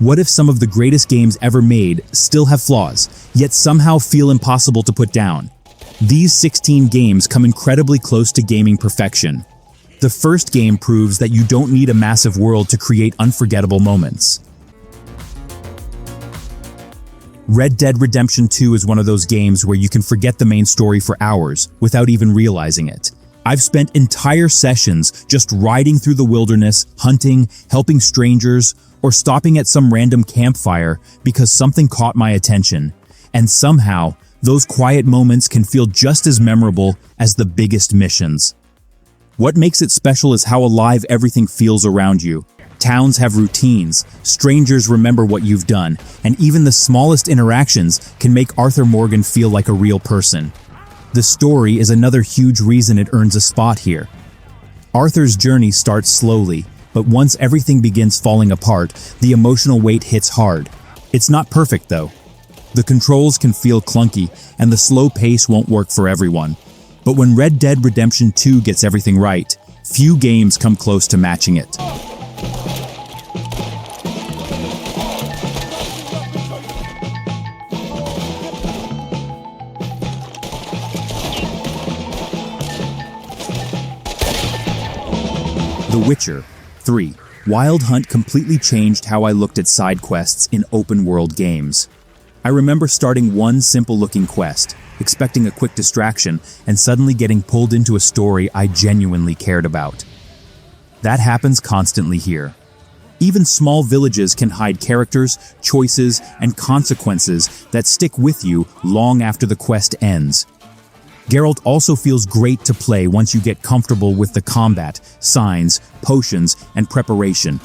What if some of the greatest games ever made still have flaws, yet somehow feel impossible to put down? These 16 games come incredibly close to gaming perfection. The first game proves that you don't need a massive world to create unforgettable moments. Red Dead Redemption 2 is one of those games where you can forget the main story for hours without even realizing it. I've spent entire sessions just riding through the wilderness, hunting, helping strangers, or stopping at some random campfire because something caught my attention. And somehow, those quiet moments can feel just as memorable as the biggest missions. What makes it special is how alive everything feels around you. Towns have routines, strangers remember what you've done, and even the smallest interactions can make Arthur Morgan feel like a real person. The story is another huge reason it earns a spot here. Arthur's journey starts slowly, but once everything begins falling apart, the emotional weight hits hard. It's not perfect though. The controls can feel clunky, and the slow pace won't work for everyone. But when Red Dead Redemption 2 gets everything right, few games come close to matching it. The Witcher 3. Wild Hunt completely changed how I looked at side quests in open-world games. I remember starting one simple-looking quest, expecting a quick distraction, and suddenly getting pulled into a story I genuinely cared about. That happens constantly here. Even small villages can hide characters, choices, and consequences that stick with you long after the quest ends. Geralt also feels great to play once you get comfortable with the combat, signs, potions, and preparation.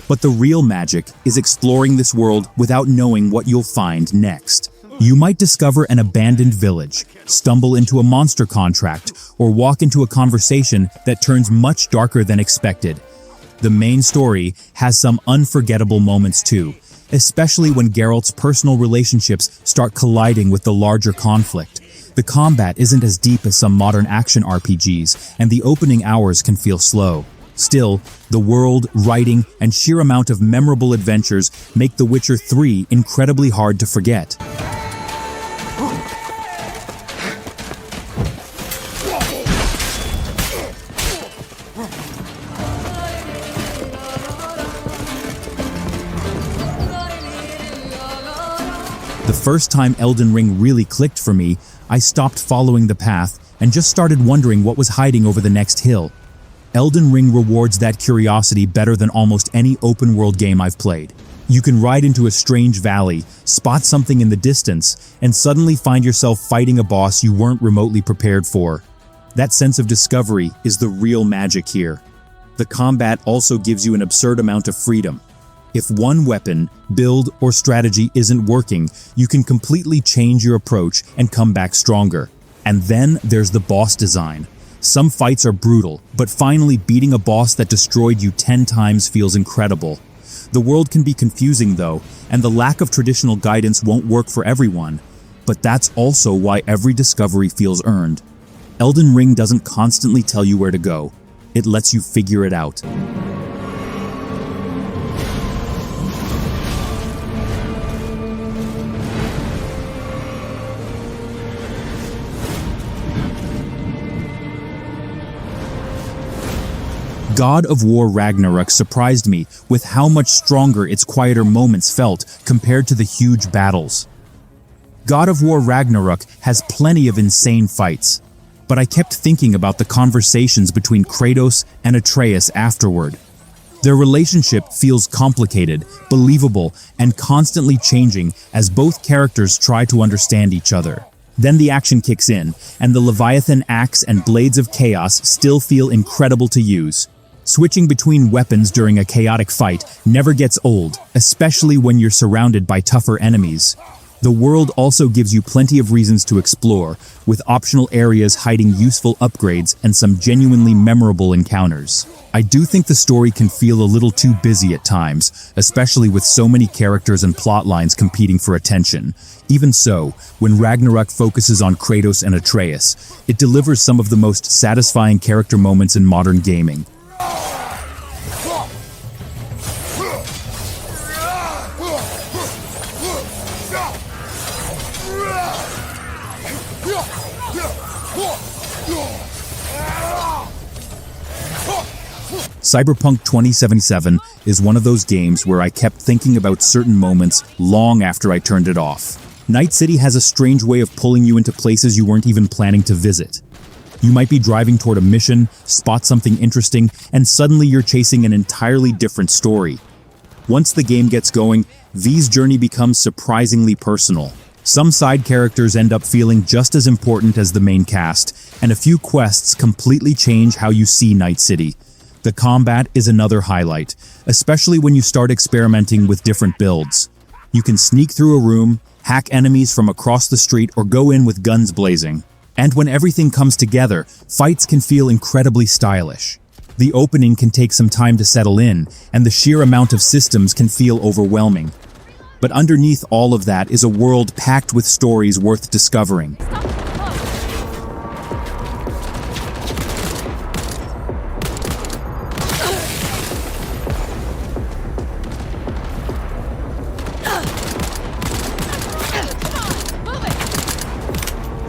But the real magic is exploring this world without knowing what you'll find next. You might discover an abandoned village, stumble into a monster contract, or walk into a conversation that turns much darker than expected. The main story has some unforgettable moments too, especially when Geralt's personal relationships start colliding with the larger conflict. The combat isn't as deep as some modern action RPGs, and the opening hours can feel slow. Still, the world, writing, and sheer amount of memorable adventures make The Witcher 3 incredibly hard to forget. The first time Elden Ring really clicked for me, I stopped following the path and just started wondering what was hiding over the next hill. Elden Ring rewards that curiosity better than almost any open-world game I've played. You can ride into a strange valley, spot something in the distance, and suddenly find yourself fighting a boss you weren't remotely prepared for. That sense of discovery is the real magic here. The combat also gives you an absurd amount of freedom. If one weapon, build, or strategy isn't working, you can completely change your approach and come back stronger. And then there's the boss design. Some fights are brutal, but finally beating a boss that destroyed you 10 times feels incredible. The world can be confusing though, and the lack of traditional guidance won't work for everyone. But that's also why every discovery feels earned. Elden Ring doesn't constantly tell you where to go. It lets you figure it out. God of War Ragnarök surprised me with how much stronger its quieter moments felt compared to the huge battles. God of War Ragnarök has plenty of insane fights, but I kept thinking about the conversations between Kratos and Atreus afterward. Their relationship feels complicated, believable, and constantly changing as both characters try to understand each other. Then the action kicks in, and the Leviathan axe and blades of chaos still feel incredible to use. Switching between weapons during a chaotic fight never gets old, especially when you're surrounded by tougher enemies. The world also gives you plenty of reasons to explore, with optional areas hiding useful upgrades and some genuinely memorable encounters. I do think the story can feel a little too busy at times, especially with so many characters and plot lines competing for attention. Even so, when Ragnarök focuses on Kratos and Atreus, it delivers some of the most satisfying character moments in modern gaming. Cyberpunk 2077 is one of those games where I kept thinking about certain moments long after I turned it off. Night City has a strange way of pulling you into places you weren't even planning to visit. You might be driving toward a mission, spot something interesting, and suddenly you're chasing an entirely different story. Once the game gets going, V's journey becomes surprisingly personal. Some side characters end up feeling just as important as the main cast, and a few quests completely change how you see Night City. The combat is another highlight, especially when you start experimenting with different builds. You can sneak through a room, hack enemies from across the street, or go in with guns blazing. And when everything comes together, fights can feel incredibly stylish. The opening can take some time to settle in, and the sheer amount of systems can feel overwhelming. But underneath all of that is a world packed with stories worth discovering.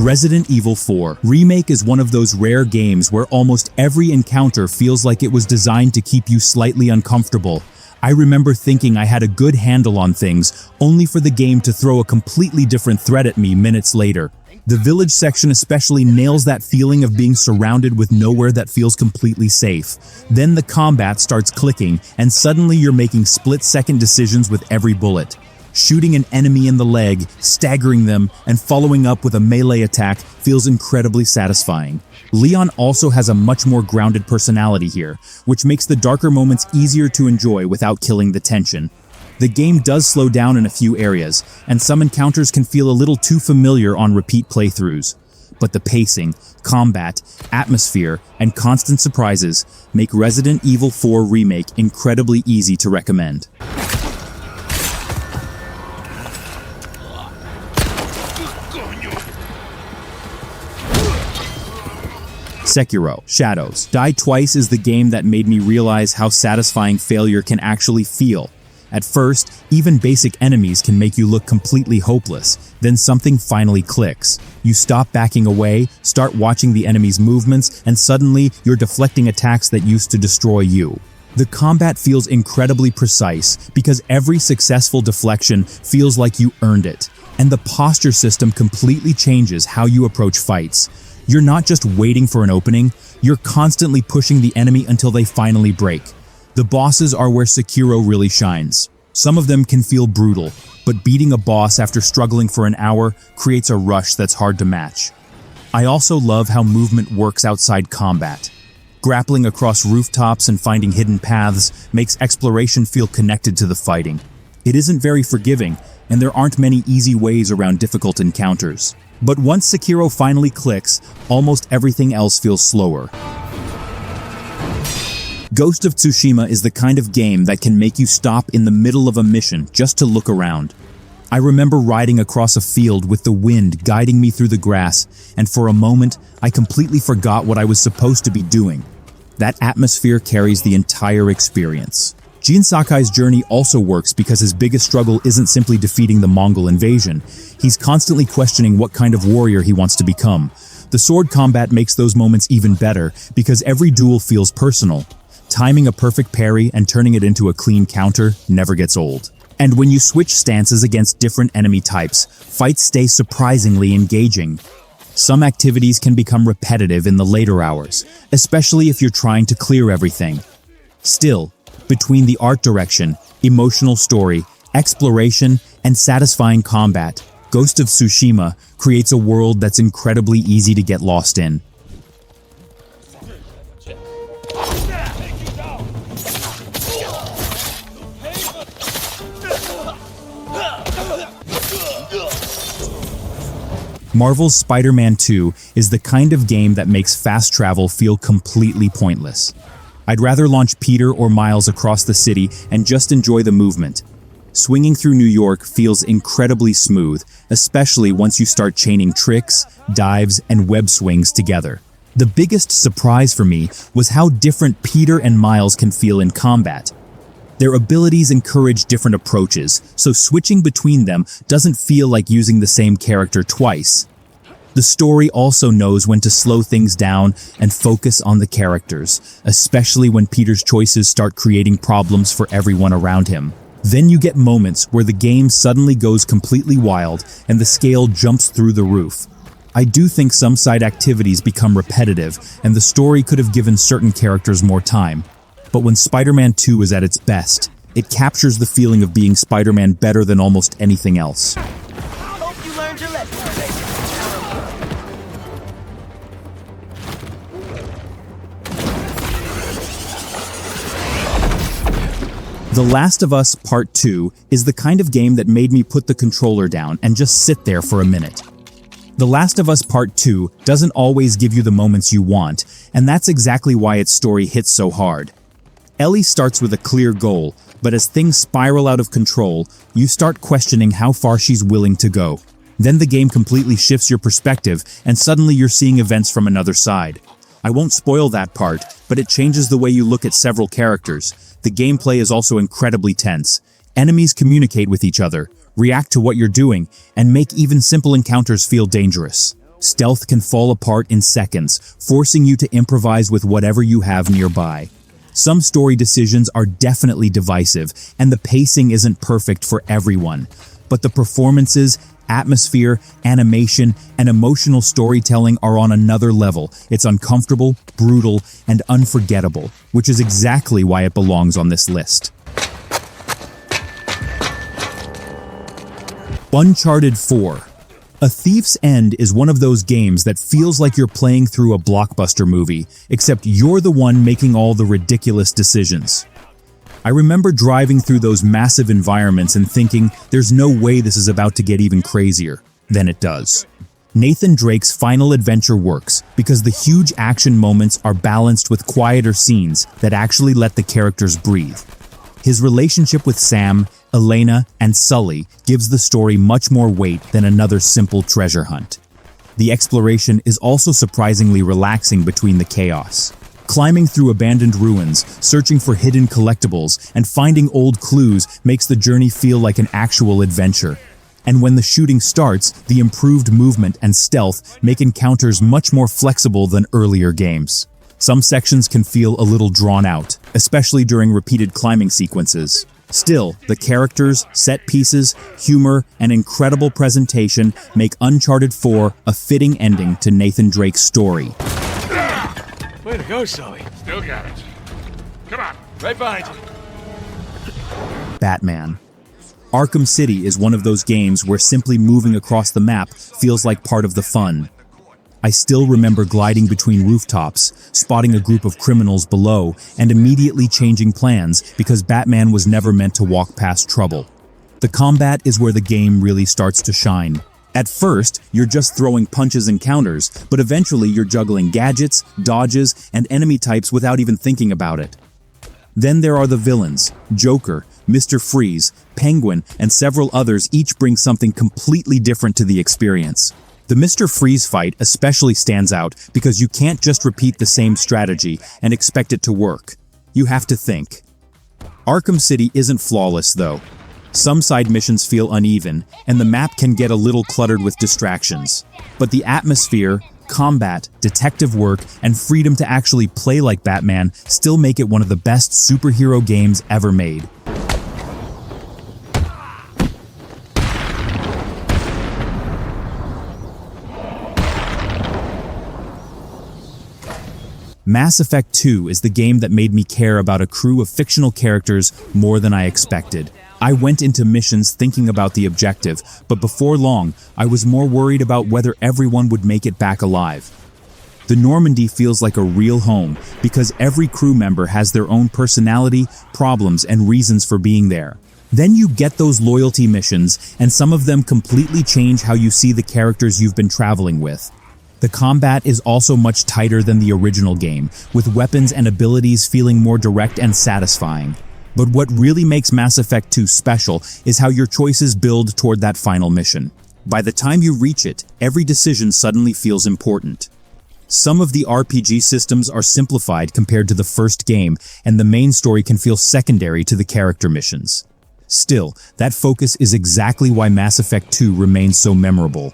Resident Evil 4 Remake is one of those rare games where almost every encounter feels like it was designed to keep you slightly uncomfortable. I remember thinking I had a good handle on things, only for the game to throw a completely different threat at me minutes later. The village section especially nails that feeling of being surrounded with nowhere that feels completely safe. Then the combat starts clicking, and suddenly you're making split-second decisions with every bullet. Shooting an enemy in the leg, staggering them, and following up with a melee attack feels incredibly satisfying. Leon also has a much more grounded personality here, which makes the darker moments easier to enjoy without killing the tension. The game does slow down in a few areas, and some encounters can feel a little too familiar on repeat playthroughs. But the pacing, combat, atmosphere, and constant surprises make Resident Evil 4 Remake incredibly easy to recommend. Sekiro, Shadows. Die Twice is the game that made me realize how satisfying failure can actually feel. At first, even basic enemies can make you look completely hopeless. Then something finally clicks. You stop backing away, start watching the enemy's movements, and suddenly you're deflecting attacks that used to destroy you. The combat feels incredibly precise because every successful deflection feels like you earned it. And the posture system completely changes how you approach fights. You're not just waiting for an opening, you're constantly pushing the enemy until they finally break. The bosses are where Sekiro really shines. Some of them can feel brutal, but beating a boss after struggling for an hour creates a rush that's hard to match. I also love how movement works outside combat. Grappling across rooftops and finding hidden paths makes exploration feel connected to the fighting. It isn't very forgiving, and there aren't many easy ways around difficult encounters. But once Sekiro finally clicks, almost everything else feels slower. Ghost of Tsushima is the kind of game that can make you stop in the middle of a mission just to look around. I remember riding across a field with the wind guiding me through the grass, and for a moment, I completely forgot what I was supposed to be doing. That atmosphere carries the entire experience. Jin Sakai's journey also works because his biggest struggle isn't simply defeating the Mongol invasion. He's constantly questioning what kind of warrior he wants to become. The sword combat makes those moments even better because every duel feels personal. Timing a perfect parry and turning it into a clean counter never gets old. And when you switch stances against different enemy types, fights stay surprisingly engaging. Some activities can become repetitive in the later hours, especially if you're trying to clear everything. Still, between the art direction, emotional story, exploration, and satisfying combat, Ghost of Tsushima creates a world that's incredibly easy to get lost in. Marvel's Spider-Man 2 is the kind of game that makes fast travel feel completely pointless. I'd rather launch Peter or Miles across the city and just enjoy the movement. Swinging through New York feels incredibly smooth, especially once you start chaining tricks, dives, and web swings together. The biggest surprise for me was how different Peter and Miles can feel in combat. Their abilities encourage different approaches, so switching between them doesn't feel like using the same character twice. The story also knows when to slow things down and focus on the characters, especially when Peter's choices start creating problems for everyone around him. Then you get moments where the game suddenly goes completely wild and the scale jumps through the roof. I do think some side activities become repetitive and the story could have given certain characters more time. But when Spider-Man 2 is at its best, it captures the feeling of being Spider-Man better than almost anything else. Hope you learned your lesson today. The Last of Us Part 2 is the kind of game that made me put the controller down and just sit there for a minute. The Last of Us Part 2 doesn't always give you the moments you want, and that's exactly why its story hits so hard. Ellie starts with a clear goal, but as things spiral out of control, you start questioning how far she's willing to go. Then the game completely shifts your perspective, and suddenly you're seeing events from another side. I won't spoil that part, but it changes the way you look at several characters. The gameplay is also incredibly tense. Enemies communicate with each other, react to what you're doing, and make even simple encounters feel dangerous. Stealth can fall apart in seconds, forcing you to improvise with whatever you have nearby. Some story decisions are definitely divisive, and the pacing isn't perfect for everyone. But the performances, atmosphere, animation, and emotional storytelling are on another level. It's uncomfortable, brutal, and unforgettable, which is exactly why it belongs on this list. Uncharted 4. A Thief's End is one of those games that feels like you're playing through a blockbuster movie, except you're the one making all the ridiculous decisions. I remember driving through those massive environments and thinking, there's no way this is about to get even crazier. Then it does. Nathan Drake's final adventure works because the huge action moments are balanced with quieter scenes that actually let the characters breathe. His relationship with Sam, Elena, and Sully gives the story much more weight than another simple treasure hunt. The exploration is also surprisingly relaxing between the chaos. Climbing through abandoned ruins, searching for hidden collectibles, and finding old clues makes the journey feel like an actual adventure. And when the shooting starts, the improved movement and stealth make encounters much more flexible than earlier games. Some sections can feel a little drawn out, especially during repeated climbing sequences. Still, the characters, set pieces, humor, and incredible presentation make Uncharted 4 a fitting ending to Nathan Drake's story. Way to go, Sully. Still got it. Come on. Right behind you. Batman. Arkham City is one of those games where simply moving across the map feels like part of the fun. I still remember gliding between rooftops, spotting a group of criminals below, and immediately changing plans because Batman was never meant to walk past trouble. The combat is where the game really starts to shine. At first, you're just throwing punches and counters, but eventually you're juggling gadgets, dodges, and enemy types without even thinking about it. Then there are the villains. Joker, Mr. Freeze, Penguin, and several others each bring something completely different to the experience. The Mr. Freeze fight especially stands out because you can't just repeat the same strategy and expect it to work. You have to think. Arkham City isn't flawless, though. Some side missions feel uneven, and the map can get a little cluttered with distractions. But the atmosphere, combat, detective work, and freedom to actually play like Batman still make it one of the best superhero games ever made. Mass Effect 2 is the game that made me care about a crew of fictional characters more than I expected. I went into missions thinking about the objective, but before long, I was more worried about whether everyone would make it back alive. The Normandy feels like a real home because every crew member has their own personality, problems, and reasons for being there. Then you get those loyalty missions, and some of them completely change how you see the characters you've been traveling with. The combat is also much tighter than the original game, with weapons and abilities feeling more direct and satisfying. But what really makes Mass Effect 2 special is how your choices build toward that final mission. By the time you reach it, every decision suddenly feels important. Some of the RPG systems are simplified compared to the first game, and the main story can feel secondary to the character missions. Still, that focus is exactly why Mass Effect 2 remains so memorable.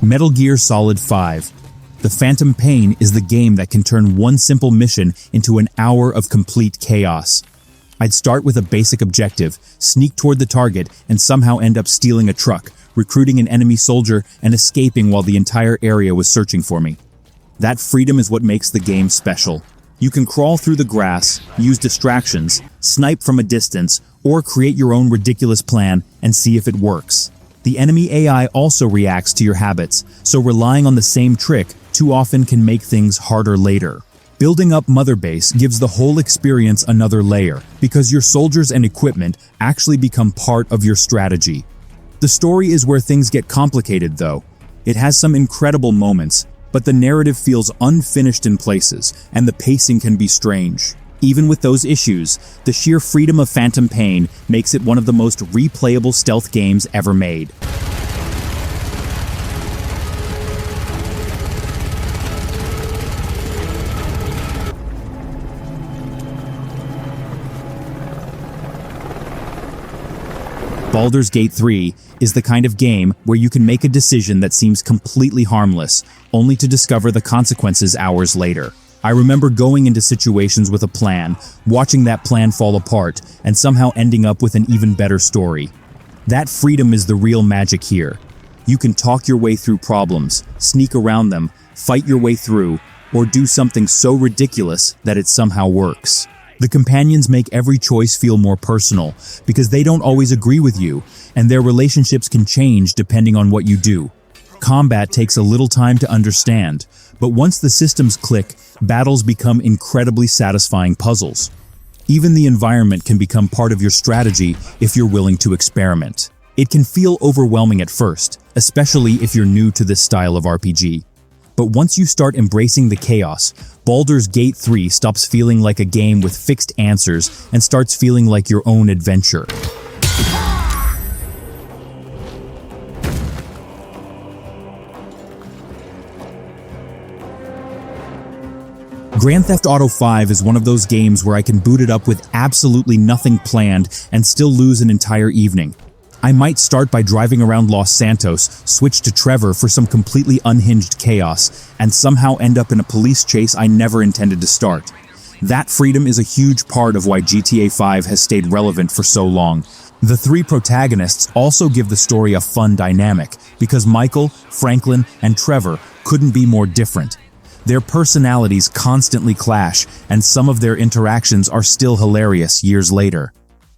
Metal Gear Solid 5. The Phantom Pain is the game that can turn one simple mission into an hour of complete chaos. I'd start with a basic objective, sneak toward the target, and somehow end up stealing a truck, recruiting an enemy soldier, and escaping while the entire area was searching for me. That freedom is what makes the game special. You can crawl through the grass, use distractions, snipe from a distance, or create your own ridiculous plan and see if it works. The enemy AI also reacts to your habits, so relying on the same trick too often can make things harder later. Building up Mother Base gives the whole experience another layer, because your soldiers and equipment actually become part of your strategy. The story is where things get complicated though. It has some incredible moments, but the narrative feels unfinished in places, and the pacing can be strange. Even with those issues, the sheer freedom of Phantom Pain makes it one of the most replayable stealth games ever made. Baldur's Gate 3 is the kind of game where you can make a decision that seems completely harmless, only to discover the consequences hours later. I remember going into situations with a plan, watching that plan fall apart, and somehow ending up with an even better story. That freedom is the real magic here. You can talk your way through problems, sneak around them, fight your way through, or do something so ridiculous that it somehow works. The companions make every choice feel more personal, because they don't always agree with you, and their relationships can change depending on what you do. Combat takes a little time to understand, but once the systems click, battles become incredibly satisfying puzzles. Even the environment can become part of your strategy if you're willing to experiment. It can feel overwhelming at first, especially if you're new to this style of RPG. But once you start embracing the chaos, Baldur's Gate 3 stops feeling like a game with fixed answers and starts feeling like your own adventure. Grand Theft Auto 5 is one of those games where I can boot it up with absolutely nothing planned and still lose an entire evening. I might start by driving around Los Santos, switch to Trevor for some completely unhinged chaos, and somehow end up in a police chase I never intended to start. That freedom is a huge part of why GTA 5 has stayed relevant for so long. The three protagonists also give the story a fun dynamic, because Michael, Franklin, and Trevor couldn't be more different. Their personalities constantly clash, and some of their interactions are still hilarious years later.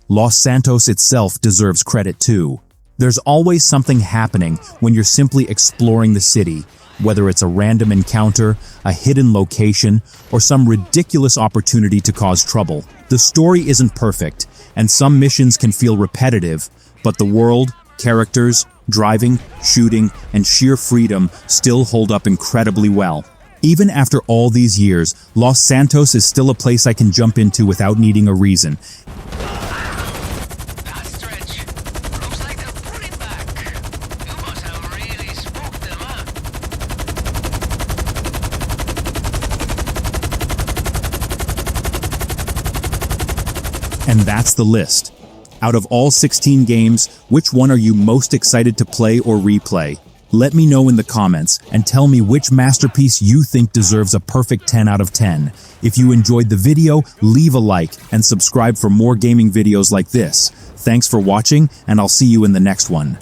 Los Santos itself deserves credit too. There's always something happening when you're simply exploring the city, whether it's a random encounter, a hidden location, or some ridiculous opportunity to cause trouble. The story isn't perfect, and some missions can feel repetitive, but the world, characters, driving, shooting, and sheer freedom still hold up incredibly well. Even after all these years, Los Santos is still a place I can jump into without needing a reason. And that's the list. Out of all 16 games, which one are you most excited to play or replay? Let me know in the comments and tell me which masterpiece you think deserves a perfect 10 out of 10. If you enjoyed the video, leave a like and subscribe for more gaming videos like this. Thanks for watching, and I'll see you in the next one.